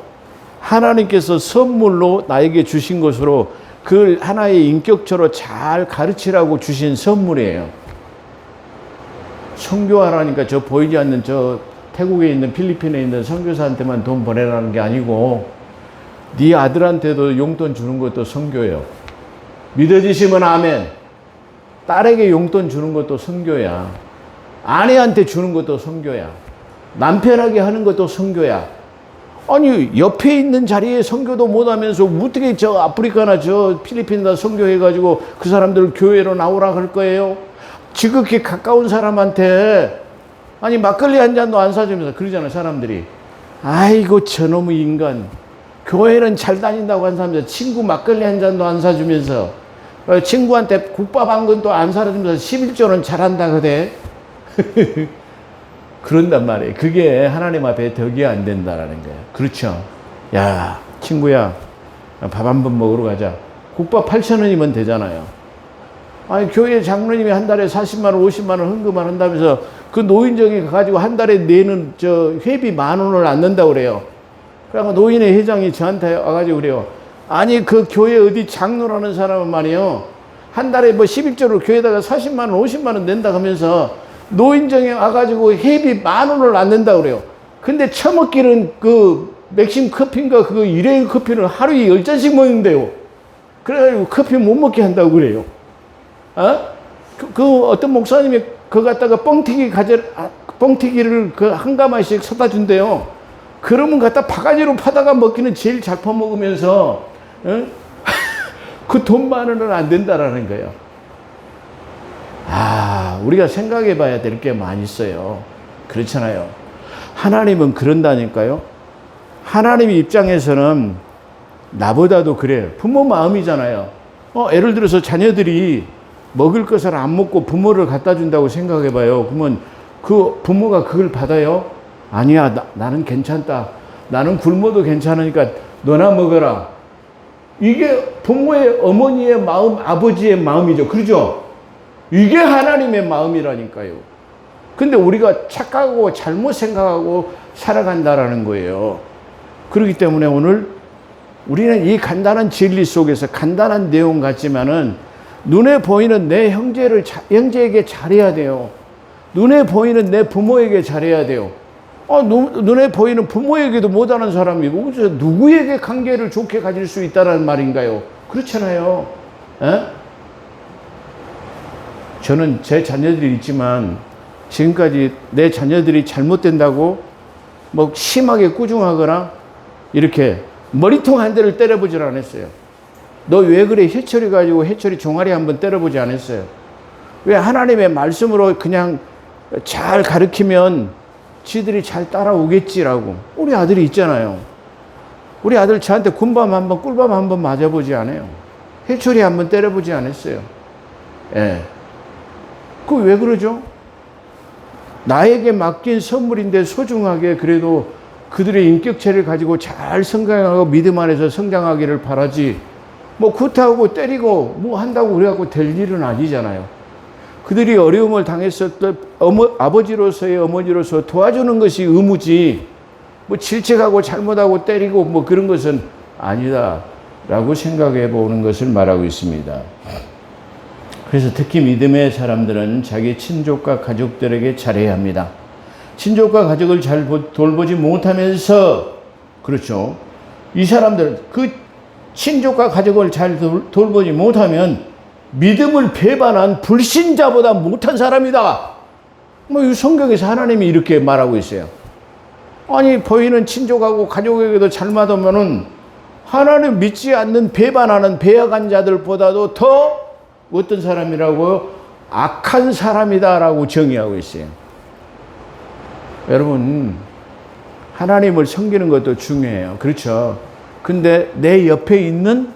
하나님께서 선물로 나에게 주신 것으로 그 하나의 인격처로 잘 가르치라고 주신 선물이에요. 선교하라니까 저 보이지 않는 저 태국에 있는 필리핀에 있는 선교사한테만 돈 보내라는 게 아니고 네 아들한테도 용돈 주는 것도 선교예요. 믿어지시면 아멘. 딸에게 용돈 주는 것도 선교야. 아내한테 주는 것도 선교야. 남편에게 하는 것도 선교야. 아니 옆에 있는 자리에 선교도 못하면서 어떻게 저 아프리카나 저 필리핀이나 선교해가지고 그 사람들 교회로 나오라 할 거예요? 지극히 가까운 사람한테 아니 막걸리 한 잔도 안 사주면서 그러잖아요. 사람들이 아이고 저놈의 인간, 교회는 잘 다닌다고 한 사람들 친구 막걸리 한 잔도 안 사주면서 친구한테 국밥 한 건도 안 사주면서 11조는 잘한다 그래. 그런단 말이에요. 그게 하나님 앞에 덕이 안 된다라는 거예요. 그렇죠. 야, 친구야, 밥 한 번 먹으러 가자. 국밥 8,000원이면 되잖아요. 아니, 교회 장로님이 한 달에 40만 원, 50만 원 헌금을 한다면서 그 노인정에 가가지고 한 달에 내는 저 회비 10,000원을 안 낸다고 그래요. 그러니까 노인의 회장이 저한테 와가지고 그래요. 아니, 그 교회 어디 장로라는 사람은 말이요. 한 달에 뭐 11조를 교회에다가 40만 원, 50만 원 낸다 하면서 노인정에 와가지고 회비 10,000원을 안 낸다고 그래요. 근데 처먹기는 그 맥심 커피인가 그거 일회용 커피를 하루에 10잔씩 먹는데요. 그래가지고 커피 못 먹게 한다고 그래요. 그 어떤 목사님이 그거 갖다가 뻥튀기를 그 한 가마씩 사다 준대요. 그러면 갖다 바가지로 파다가 먹기는 제일 잘 퍼먹으면서, 그 돈 10,000원은 안 된다라는 거예요. 우리가 생각해 봐야 될 게 많이 있어요. 그렇잖아요. 하나님은 그런다니까요. 하나님 입장에서는 나보다도 그래요. 부모 마음이잖아요. 예를 들어서 자녀들이 먹을 것을 안 먹고 부모를 갖다 준다고 생각해 봐요. 그러면 그 부모가 그걸 받아요? 아니야, 나는 괜찮다. 나는 굶어도 괜찮으니까 너나 먹어라. 이게 부모의 어머니의 마음, 아버지의 마음이죠. 그러죠? 이게 하나님의 마음이라니까요. 근데 우리가 착각하고 잘못 생각하고 살아간다라는 거예요. 그렇기 때문에 오늘 우리는 이 간단한 진리 속에서 간단한 내용 같지만은 눈에 보이는 내 형제에게 잘해야 돼요. 눈에 보이는 내 부모에게 잘해야 돼요. 눈에 보이는 부모에게도 못하는 사람이고 누구에게 관계를 좋게 가질 수 있다는 말인가요? 그렇잖아요. 저는 제 자녀들이 있지만 지금까지 내 자녀들이 잘못된다고 뭐 심하게 꾸중하거나 이렇게 머리통 한 대를 때려보질 않았어요. 너 왜 그래? 해철이 가지고 해철이 종아리 한번 때려보지 않았어요. 왜? 하나님의 말씀으로 그냥 잘 가르치면 지들이 잘 따라오겠지라고. 우리 아들이 있잖아요. 우리 아들 저한테 군밤 한번 꿀밤 한번 맞아보지 않아요. 해철이 한번 때려보지 않았어요. 예. 그 왜 그러죠? 나에게 맡긴 선물인데 소중하게 그래도 그들의 인격체를 가지고 잘 성장하고 믿음 안에서 성장하기를 바라지, 뭐 구타하고 때리고 뭐 한다고 그래갖고 될 일은 아니잖아요. 그들이 어려움을 당했었던 아버지로서의 어머니로서 도와주는 것이 의무지, 뭐 질책하고 잘못하고 때리고 뭐 그런 것은 아니다라고 생각해 보는 것을 말하고 있습니다. 그래서 특히 믿음의 사람들은 자기 친족과 가족들에게 잘해야 합니다. 친족과 가족을 잘 돌보지 못하면서, 그렇죠, 이 사람들 그 친족과 가족을 잘 돌보지 못하면 믿음을 배반한 불신자보다 못한 사람이다. 뭐 이 성경에서 하나님이 이렇게 말하고 있어요. 아니 보이는 친족하고 가족에게도 잘못하면은 하나님 믿지 않는 배반하는 배역한 자들보다도 더 어떤 사람이라고? 악한 사람이다라고 정의하고 있어요. 여러분, 하나님을 섬기는 것도 중요해요. 그렇죠. 근데 내 옆에 있는,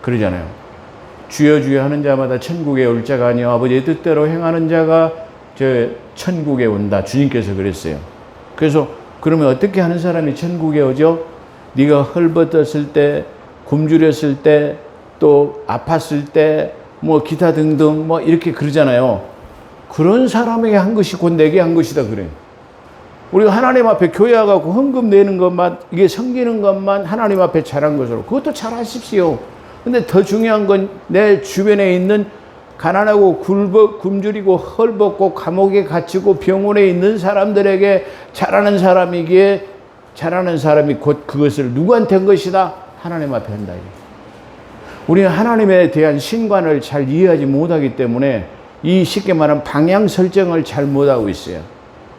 그러잖아요. 주여 주여 하는 자마다 천국에 올 자가 아니요 아버지의 뜻대로 행하는 자가 저 천국에 온다. 주님께서 그랬어요. 그래서 그러면 어떻게 하는 사람이 천국에 오죠? 네가 헐벗었을 때, 굶주렸을 때, 또 아팠을 때, 뭐 기타 등등 뭐 이렇게 그러잖아요. 그런 사람에게 한 것이 곧 내게 한 것이다 그래요. 우리가 하나님 앞에 교회 와가지고 헌금 내는 것만, 이게 섬기는 것만 하나님 앞에 잘한 것으로, 그것도 잘하십시오. 근데 더 중요한 건 내 주변에 있는 가난하고 굶주리고 헐벗고 감옥에 갇히고 병원에 있는 사람들에게 잘하는 사람이기에, 잘하는 사람이 곧 그것을 누구한테 한 것이다? 하나님 앞에 한다. 우리는 하나님에 대한 신관을 잘 이해하지 못하기 때문에 이 쉽게 말하면 방향 설정을 잘 못하고 있어요.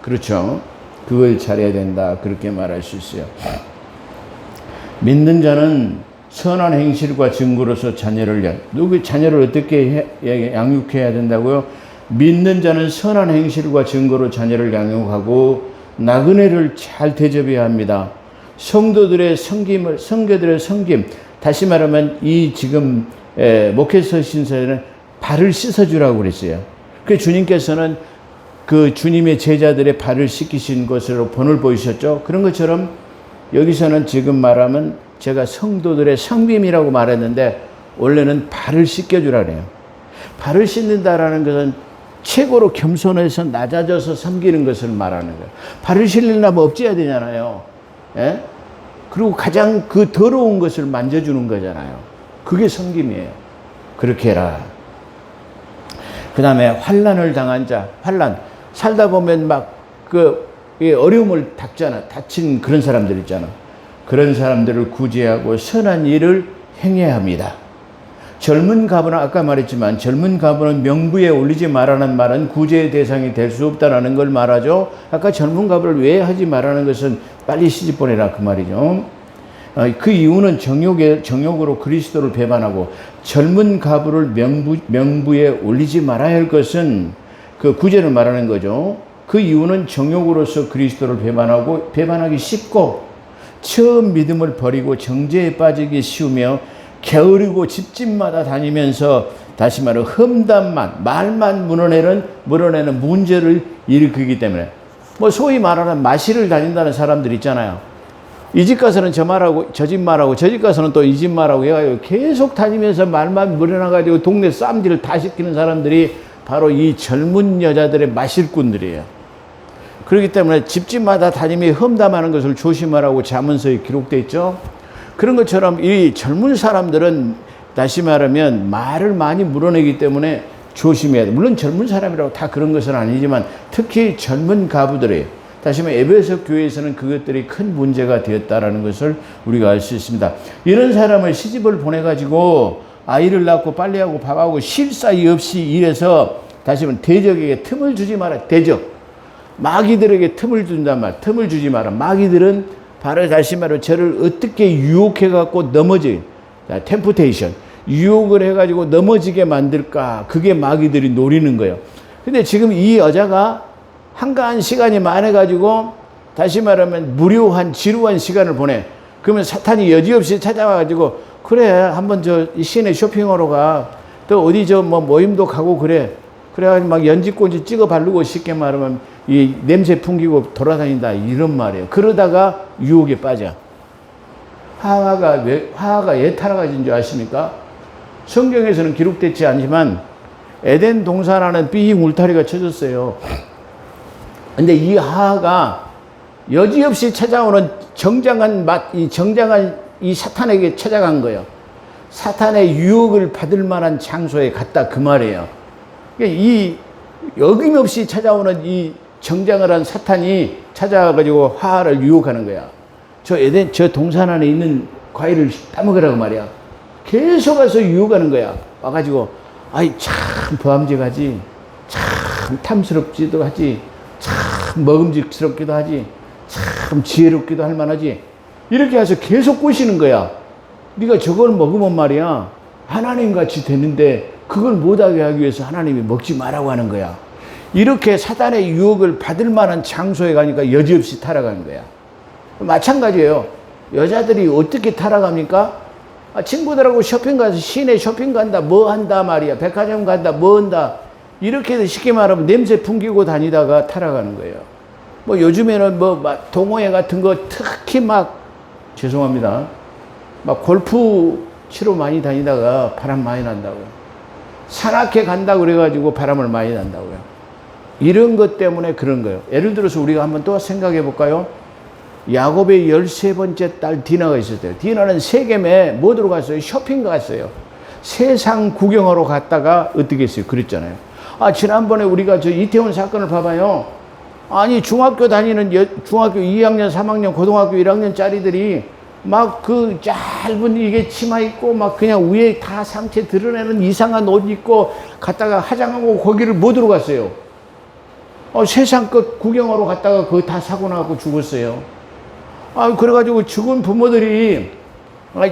그렇죠? 그걸 잘해야 된다. 그렇게 말할 수 있어요. 믿는 자는 선한 행실과 증거로서 자녀를 어떻게 양육해야 된다고요? 믿는 자는 선한 행실과 증거로 자녀를 양육하고 나그네를 잘 대접해야 합니다. 성도들의 성교들의 다시 말하면 이 지금 목회서 신서에는 발을 씻어주라고 그랬어요. 그 주님께서는 그 주님의 제자들의 발을 씻기신 것으로 본을 보이셨죠. 그런 것처럼 여기서는 지금 말하면 제가 성도들의 성김이라고 말했는데 원래는 발을 씻겨주라 그래요. 발을 씻는다라는 것은 최고로 겸손해서 낮아져서 섬기는 것을 말하는 거예요. 발을 씻으려면 엎져야 되잖아요. 예? 그리고 가장 그 더러운 것을 만져주는 거잖아요. 그게 섬김이에요. 그렇게 해라. 그 다음에 환난을 당한 자, 살다 보면 어려움을 다친 그런 사람들 있잖아. 그런 사람들을 구제하고 선한 일을 행해야 합니다. 젊은 가부는 아까 말했지만 젊은 가부는 명부에 올리지 말라는 말은 구제의 대상이 될 수 없다는 걸 말하죠. 아까 젊은 가부를 왜 하지 말라는 것은 빨리 시집 보내라 그 말이죠. 그 이유는 정욕으로 그리스도를 배반하고 젊은 가부를 명부에 올리지 말아야 할 것은 그 구제를 말하는 거죠. 그 이유는 정욕으로서 그리스도를 배반하기 쉽고 처음 믿음을 버리고 정죄에 빠지기 쉬우며 게으르고 집집마다 다니면서 다시 말해 말만 물어내는 문제를 일으키기 때문에 소위 말하는 마실을 다닌다는 사람들 있잖아요. 이 집 가서는 저 말하고 저 집 말하고 저 집 가서는 또 이 집 말하고 해가지고 계속 다니면서 말만 물어나가지고 동네 쌈질을 다 시키는 사람들이 바로 이 젊은 여자들의 마실꾼들이에요. 그렇기 때문에 집집마다 다니며 험담하는 것을 조심하라고 잠언서에 기록되어 있죠. 그런 것처럼 이 젊은 사람들은 다시 말하면 말을 많이 물어내기 때문에 조심해야 돼. 물론 젊은 사람이라고 다 그런 것은 아니지만 특히 젊은 가부들이에요. 다시 말해 에베소 교회에서는 그것들이 큰 문제가 되었다라는 것을 우리가 알 수 있습니다. 이런 사람을 시집을 보내가지고 아이를 낳고 빨래하고 밥하고 쉴 사이 없이 일해서 다시 말하면 대적에게 틈을 주지 마라. 대적. 마귀들에게 틈을 준단 말. 틈을 주지 마라. 마귀들은 바로 다시 말하면 저를 어떻게 유혹해갖고 템프테이션. 유혹을 해가지고 넘어지게 만들까. 그게 마귀들이 노리는 거예요. 근데 지금 이 여자가 한가한 시간이 많아가지고 다시 말하면 무료한 지루한 시간을 보내. 그러면 사탄이 여지없이 찾아와가지고 그래 한번 저 시내 쇼핑하러 가. 또 어디 모임도 가고 그래. 그래가지고 막 연지꼰지 찍어 바르고 쉽게 말하면 이 냄새 풍기고 돌아다닌다 이런 말이에요. 그러다가 유혹에 빠져. 하하가 왜 타락하신 줄 아십니까? 성경에서는 기록되지 않지만 에덴 동산 삐 울타리가 쳐졌어요. 근데 이 하하가 여지없이 찾아오는 정장한 이 사탄에게 찾아간 거예요. 사탄의 유혹을 받을 만한 장소에 갔다 그 말이에요. 이 여김없이 찾아오는 이 정장을 한 사탄이 찾아가지고 하하를 유혹하는 거야. 저 동산 안에 있는 과일을 따먹으라고 말이야. 계속 와서 유혹하는 거야. 와가지고 아이 참 범죄하지, 참 탐스럽지도 하지, 참 먹음직스럽기도 하지, 참 지혜롭기도 할 만하지. 이렇게 해서 계속 꼬시는 거야. 네가 저걸 먹으면 말이야 하나님같이 되는데 그걸 못하게 하기 위해서 하나님이 먹지 말라고 하는 거야. 이렇게 사단의 유혹을 받을 만한 장소에 가니까 여지없이 타락하는 거야. 마찬가지예요. 여자들이 어떻게 타락합니까? 친구들하고 쇼핑 가서 시내 쇼핑 간다 뭐 한다 말이야. 백화점 간다 뭐 한다. 이렇게 해서 쉽게 말하면 냄새 풍기고 다니다가 타락하는 거예요. 요즘에는 동호회 같은 거 특히 죄송합니다. 골프 치러 많이 다니다가 바람 많이 난다고요. 산악회 간다고 그래가지고 바람을 많이 난다고요. 이런 것 때문에 그런 거예요. 예를 들어서 우리가 한번 또 생각해 볼까요? 야곱의 13번째 딸 디나가 있었대요. 디나는 세겜에 뭐 들어갔어요? 쇼핑 갔어요. 세상 구경하러 갔다가 어떻게 했어요? 그랬잖아요. 지난번에 우리가 저 이태원 사건을 봐봐요. 아니 중학교 2학년, 3학년, 고등학교 1학년짜리들이 막 그 짧은 이게 치마 입고 막 그냥 위에 다 상체 드러내는 이상한 옷 입고 갔다가 화장하고 거기를 못 들어갔어요. 세상 끝 구경하러 갔다가 그거 다 사고 나고 죽었어요. 그래가지고 죽은 부모들이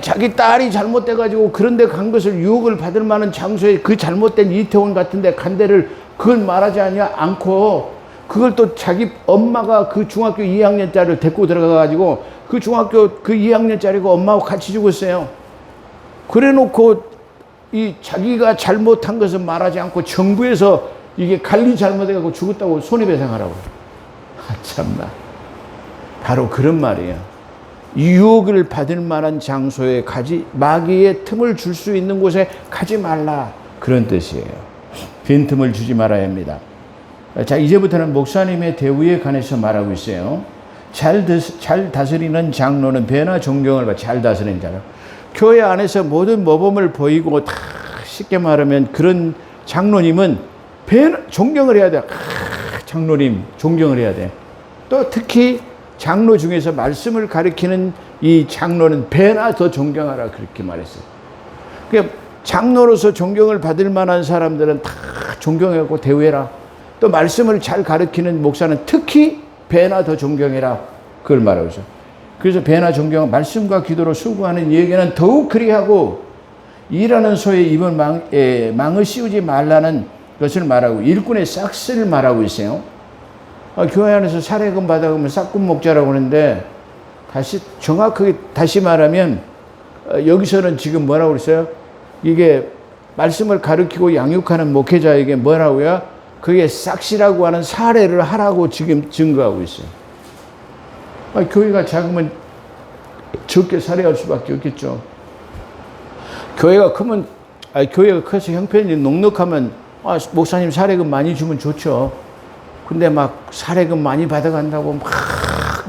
자기 딸이 잘못돼가지고 그런데 간 것을 유혹을 받을 만한 장소에 그 잘못된 이태원 같은데 간 데를 그걸 말하지 않고 그걸 또 자기 엄마가 그 중학교 2학년짜리를 데리고 들어가가지고 그 중학교 그 2학년짜리가 엄마하고 같이 죽었어요. 그래 놓고 이 자기가 잘못한 것을 말하지 않고 정부에서 이게 관리 잘못해가지고 죽었다고 손해배상하라고. 참나. 바로 그런 말이에요. 유혹을 받을 만한 장소에 가지, 마귀의 틈을 줄 수 있는 곳에 가지 말라. 그런 뜻이에요. 빈틈을 주지 말아야 합니다. 자, 이제부터는 목사님의 대우에 관해서 말하고 있어요. 잘 다스리는 장로는 배나 존경을 받아. 잘 다스리는 장로. 교회 안에서 모든 모범을 보이고 다 쉽게 말하면 그런 장로님은 존경을 해야 돼. 장로님 존경을 해야 돼. 또 특히 장로 중에서 말씀을 가리키는 이 장로는 배나 더 존경하라 그렇게 말했어요. 그러니까 장로로서 존경을 받을 만한 사람들은 다 존경하고 대우해라. 또 말씀을 잘 가르치는 목사는 특히 배나 더 존경해라. 그걸 말하고 있어요. 그래서 배나 존경, 말씀과 기도로 수고하는 얘기는 더욱 그리하고 일하는 소에 입은 망을 씌우지 말라는 것을 말하고 일꾼의 싹스를 말하고 있어요. 교회 안에서 사례금 받아가면 싹금 먹자라고 하는데 정확하게 다시 말하면 여기서는 지금 뭐라고 그랬어요? 이게 말씀을 가르치고 양육하는 목회자에게 뭐라고요? 그게 싹시라고 하는 사례를 하라고 지금 증거하고 있어요. 교회가 작으면 적게 사례할 수밖에 없겠죠. 교회가 크면, 교회가 커서 형편이 넉넉하면, 목사님 사례금 많이 주면 좋죠. 근데 막 사례금 많이 받아간다고 막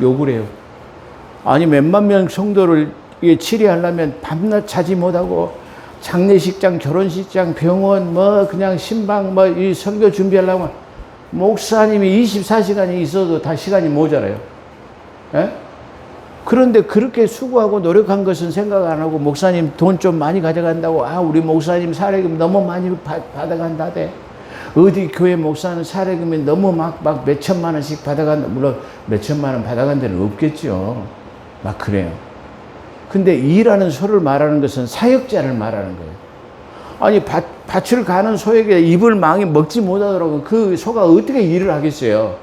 욕을 해요. 아니, 몇만 명 성도를 치료하려면 밤낮 자지 못하고 장례식장, 결혼식장, 병원, 그냥 신방, 이 설교 준비하려면 목사님이 24시간이 있어도 다 시간이 모자라요. 예? 그런데 그렇게 수고하고 노력한 것은 생각 안 하고 목사님 돈 좀 많이 가져간다고, 우리 목사님 사례금 너무 많이 받아간다대. 어디 교회 목사는 사례금이 너무 막 몇천만 원씩 받아간다. 물론 몇천만 원 받아간 데는 없겠죠. 막 그래요. 근데 일하는 소를 말하는 것은 사역자를 말하는 거예요. 아니, 밭을 가는 소에게 입을 망이 먹지 못하더라고. 그 소가 어떻게 일을 하겠어요?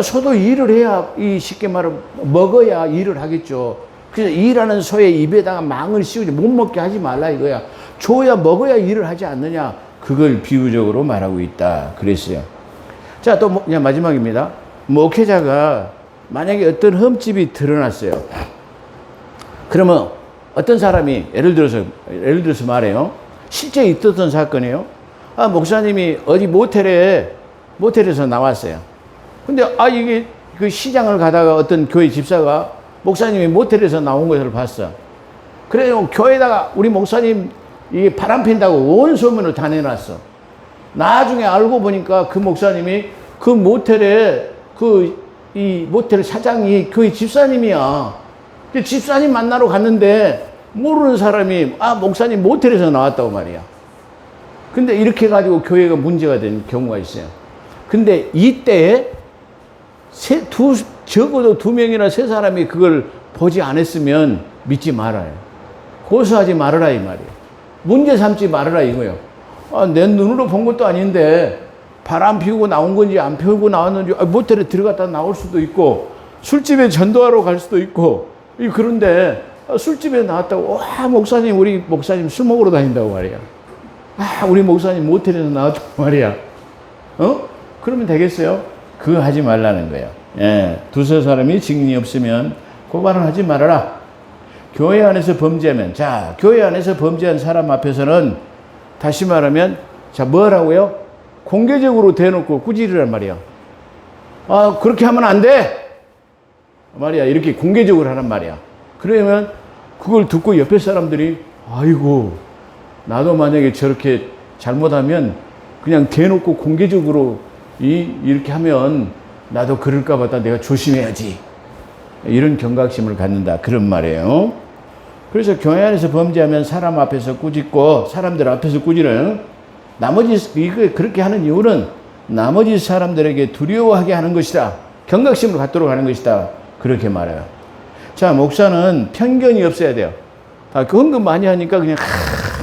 소도 일을 해야, 쉽게 말하면 먹어야 일을 하겠죠. 그래서 일하는 소의 입에다가 망을 씌우지 못 먹게 하지 말라 이거야. 줘야 먹어야 일을 하지 않느냐. 그걸 비유적으로 말하고 있다. 그랬어요. 자, 또 그냥 마지막입니다. 목회자가 만약에 어떤 흠집이 드러났어요. 그러면 어떤 사람이 예를 들어서 말해요. 실제 있었던 사건이에요. 목사님이 어디 모텔에서 나왔어요. 근데 이게 그 시장을 가다가 어떤 교회 집사가 목사님이 모텔에서 나온 것을 봤어. 그래서 교회에다가 우리 목사님 이게 바람 핀다고 온 소문을 다 내놨어. 나중에 알고 보니까 그 목사님이 그 모텔에 이 모텔 사장이 교회 집사님이야. 집사님 만나러 갔는데 모르는 사람이 목사님 모텔에서 나왔다고 말이야. 근데 이렇게 해가지고 교회가 문제가 된 경우가 있어요. 근데 이때 적어도 2명이나 3사람이 그걸 보지 않았으면 믿지 말아요. 고소하지 말아라 이 말이에요. 문제 삼지 말아라 이거예요. 내 눈으로 본 것도 아닌데 바람 피우고 나온 건지 안 피우고 나왔는지 모텔에 들어갔다 나올 수도 있고 술집에 전도하러 갈 수도 있고 그런데 술집에 나왔다고 목사님 우리 목사님 술 먹으러 다닌다고 말이야. 우리 목사님 모텔에서 나왔다고 말이야. 그러면 되겠어요? 그거 하지 말라는 거예요. 예, 2-3사람이 증인이 없으면 고발을 하지 말아라. 교회 안에서 범죄하면, 교회 안에서 범죄한 사람 앞에서는 다시 말하면, 뭐라고요? 공개적으로 대놓고 꾸짖으란 말이야. 그렇게 하면 안 돼! 말이야. 이렇게 공개적으로 하란 말이야. 그러면 그걸 듣고 옆에 사람들이, 아이고, 나도 만약에 저렇게 잘못하면 그냥 대놓고 공개적으로 이렇게 하면 나도 그럴까 봐 내가 조심해야지. 이런 경각심을 갖는다. 그런 말이에요. 그래서 교회 안에서 범죄하면 사람 앞에서 꾸짖고 사람들 앞에서 꾸짖는 나머지 이거 그렇게 하는 이유는 나머지 사람들에게 두려워하게 하는 것이다. 경각심을 갖도록 하는 것이다. 그렇게 말해요. 자, 목사는 편견이 없어야 돼요. 그 헌금 많이 하니까 그냥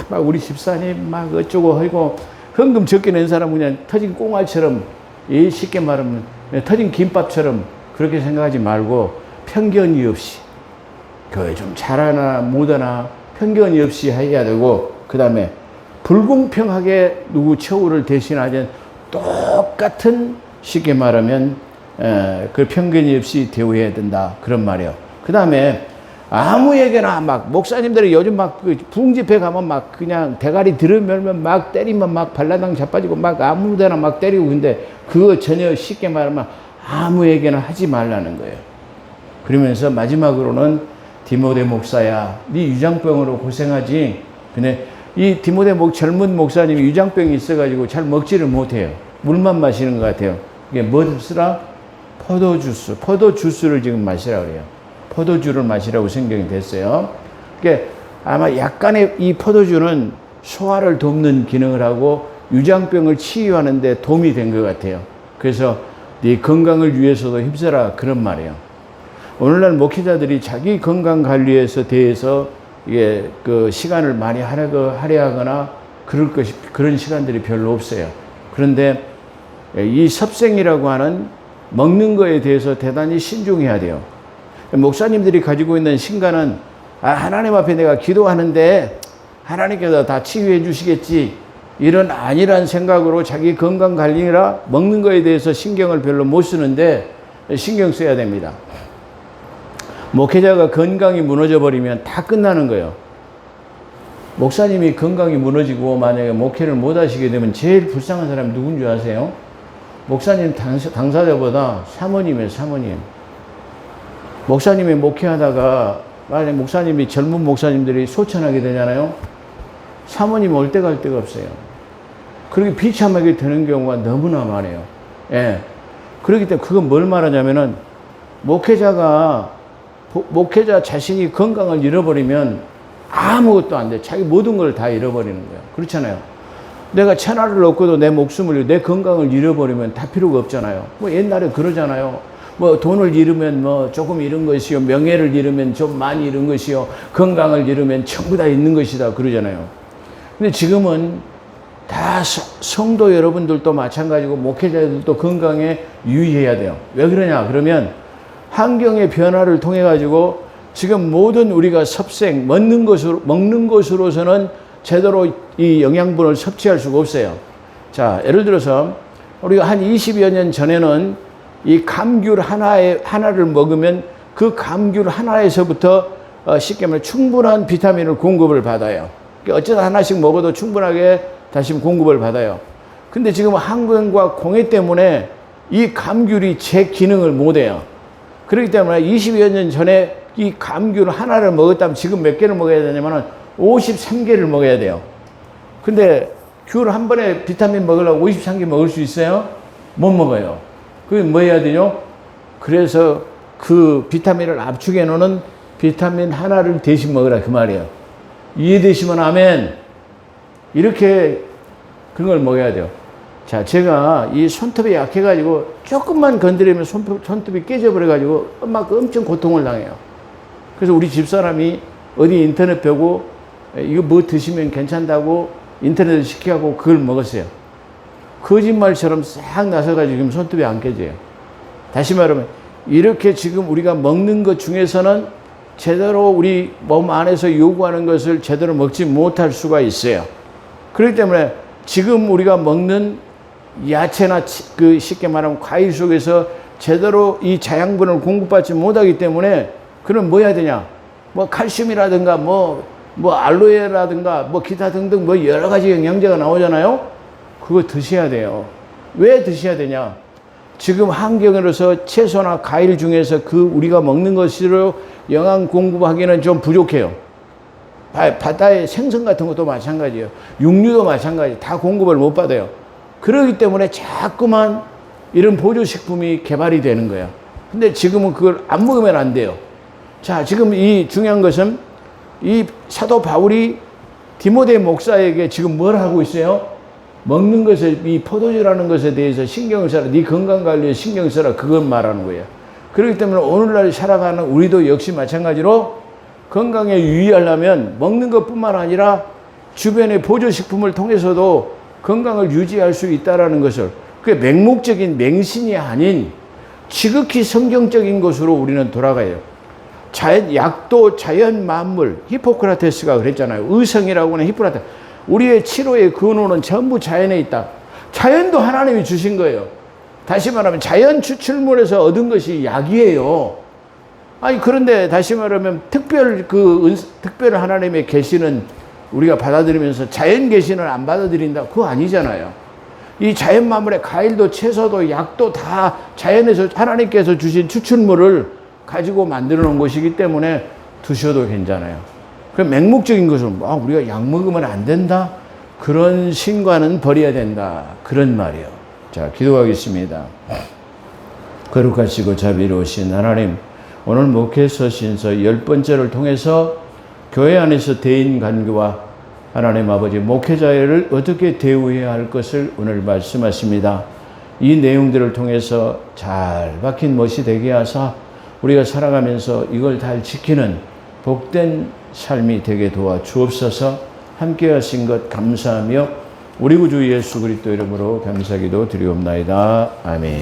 막 우리 집사님 막 어쩌고 하고 헌금 적게 낸 사람은 그냥 터진 꽁알처럼 쉽게 말하면 터진 김밥처럼 그렇게 생각하지 말고 편견이 없이 교회 좀 잘하나 못하나 편견이 없이 해야 되고 그 다음에 불공평하게 누구 처우를 대신하지 똑같은 쉽게 말하면 그 편견이 없이 대우해야 된다 그런 말이에요. 그 다음에 아무에게나 막 목사님들이 요즘 막 부흥집회 가면 막 그냥 대가리 들으면 막 때리면 막 발라당 자빠지고 막 아무데나 막 때리고 근데 그거 전혀 쉽게 말하면 아무에게나 하지 말라는 거예요. 그러면서 마지막으로는 디모데 목사야 네 유장병으로 고생하지. 근데 이 디모데 젊은 목사님이 유장병이 있어가지고 잘 먹지를 못해요. 물만 마시는 것 같아요. 이게 뭐 쓰라? 포도주스를 지금 마시라고 그래요. 포도주를 마시라고 성경이 됐어요. 그러니까 아마 약간의 이 포도주는 소화를 돕는 기능을 하고 유장병을 치유하는 데 도움이 된 것 같아요. 그래서 네 건강을 위해서도 힘써라 그런 말이에요. 오늘날 목회자들이 자기 건강 관리에 대해서 이게 그 시간을 많이 할애하거나 그런 시간들이 별로 없어요. 그런데 이 섭생이라고 하는 먹는 거에 대해서 대단히 신중해야 돼요. 목사님들이 가지고 있는 신간은 하나님 앞에 내가 기도하는데 하나님께서 다 치유해 주시겠지 이런 아니란 생각으로 자기 건강 관리라 먹는 거에 대해서 신경을 별로 못 쓰는데 신경 써야 됩니다. 목회자가 건강이 무너져 버리면 다 끝나는 거예요. 목사님이 건강이 무너지고 만약에 목회를 못 하시게 되면 제일 불쌍한 사람이 누군 줄 아세요? 목사님 당사자보다 사모님이에요. 사모님. 목사님이 목회하다가 만약에 목사님이 젊은 목사님들이 소천하게 되잖아요. 사모님 올 데가 갈 데가 없어요. 그렇게 비참하게 되는 경우가 너무나 많아요. 예. 그렇기 때문에 그건 뭘 말하냐면은 목회자 자신이 건강을 잃어버리면 아무것도 안 돼. 자기 모든 걸 다 잃어버리는 거예요. 그렇잖아요. 내가 천하를 얻고도 내 목숨을, 내 건강을 잃어버리면 다 필요가 없잖아요. 뭐 옛날에 그러잖아요. 뭐 돈을 잃으면 뭐 조금 잃은 것이요. 명예를 잃으면 좀 많이 잃은 것이요. 건강을 잃으면 전부 다 잃는 것이다. 그러잖아요. 근데 지금은 다 성도 여러분들도 마찬가지고 목회자들도 건강에 유의해야 돼요. 왜 그러냐? 그러면 환경의 변화를 통해 가지고 지금 모든 우리가 섭생, 먹는 것으로서는 제대로 이 영양분을 섭취할 수가 없어요. 자, 예를 들어서 우리가 한 20여 년 전에는 이 감귤 하나를 먹으면 그 감귤 하나에서부터 쉽게 말해 충분한 비타민을 공급을 받아요. 어쩌다 하나씩 먹어도 충분하게 다시 공급을 받아요. 근데 지금 항균과 공해 때문에 이 감귤이 제 기능을 못해요. 그렇기 때문에 20여 년 전에 이 감귤 하나를 먹었다면 지금 몇 개를 먹어야 되냐면 53개를 먹어야 돼요. 근데 귤 한 번에 비타민 먹으려고 53개 먹을 수 있어요? 못 먹어요. 그게 뭐 해야 되냐? 그래서 그 비타민을 압축해 놓는 비타민 하나를 대신 먹으라 그 말이에요. 이해되시면 아멘. 이렇게 그런 걸 먹어야 돼요. 자, 제가 이 손톱이 약해가지고 조금만 건드리면 손톱이 깨져버려가지고 막 엄청 고통을 당해요. 그래서 우리 집사람이 어디 인터넷 펴고 이거 뭐 드시면 괜찮다고 인터넷을 시켜갖고 그걸 먹었어요. 거짓말처럼 싹 나서가지고 지금 손톱이 안 깨져요. 다시 말하면 이렇게 지금 우리가 먹는 것 중에서는 제대로 우리 몸 안에서 요구하는 것을 제대로 먹지 못할 수가 있어요. 그렇기 때문에 지금 우리가 먹는 야채나 그 쉽게 말하면 과일 속에서 제대로 이 자양분을 공급받지 못하기 때문에 그럼 뭐 해야 되냐? 뭐 칼슘이라든가 뭐 알로에라든가 뭐 기타 등등 뭐 여러 가지 영양제가 나오잖아요. 그거 드셔야 돼요. 왜 드셔야 되냐? 지금 환경으로서 채소나 과일 중에서 그 우리가 먹는 것으로 영양 공급하기는 좀 부족해요. 바다의 생선 같은 것도 마찬가지예요. 육류도 마찬가지. 다 공급을 못 받아요. 그렇기 때문에 자꾸만 이런 보조식품이 개발이 되는 거예요. 근데 지금은 그걸 안 먹으면 안 돼요. 자, 지금 이 중요한 것은 이 사도 바울이 디모데 목사에게 지금 뭘 하고 있어요? 먹는 것에, 이 포도주라는 것에 대해서 신경을 써라. 네 건강관리에 신경 써라. 그건 말하는 거예요. 그렇기 때문에 오늘날 살아가는 우리도 역시 마찬가지로 건강에 유의하려면 먹는 것뿐만 아니라 주변의 보조식품을 통해서도 건강을 유지할 수 있다는 것을, 그게 맹목적인 맹신이 아닌 지극히 성경적인 것으로 우리는 돌아가요. 약도 자연 만물, 히포크라테스가 그랬잖아요. 의성이라고 하는 히포크라테스. 우리의 치료의 근원은 전부 자연에 있다. 자연도 하나님이 주신 거예요. 다시 말하면 자연 추출물에서 얻은 것이 약이에요. 아니, 그런데 다시 말하면 특별 하나님의 계시는 우리가 받아들이면서 자연 계시는 안 받아들인다. 그거 아니잖아요. 이 자연 만물의 과일도 채소도 약도 다 자연에서 하나님께서 주신 추출물을 가지고 만들어 놓은 것이기 때문에 드셔도 괜찮아요. 그 맹목적인 것은 우리가 약 먹으면 안 된다. 그런 신과는 버려야 된다. 그런 말이에요. 자, 기도하겠습니다. 거룩하시고 자비로우신 하나님, 오늘 목회 서신서 10번째를 통해서 교회 안에서 대인 관계와 하나님 아버지 목회자를 어떻게 대우해야 할 것을 오늘 말씀하십니다. 이 내용들을 통해서 잘 박힌 못이 되게 하사 우리가 살아가면서 이걸 잘 지키는 복된 삶이 되게 도와 주옵소서. 함께 하신 것 감사하며 우리 구주 예수 그리스도 이름으로 감사기도 드리옵나이다. 아멘.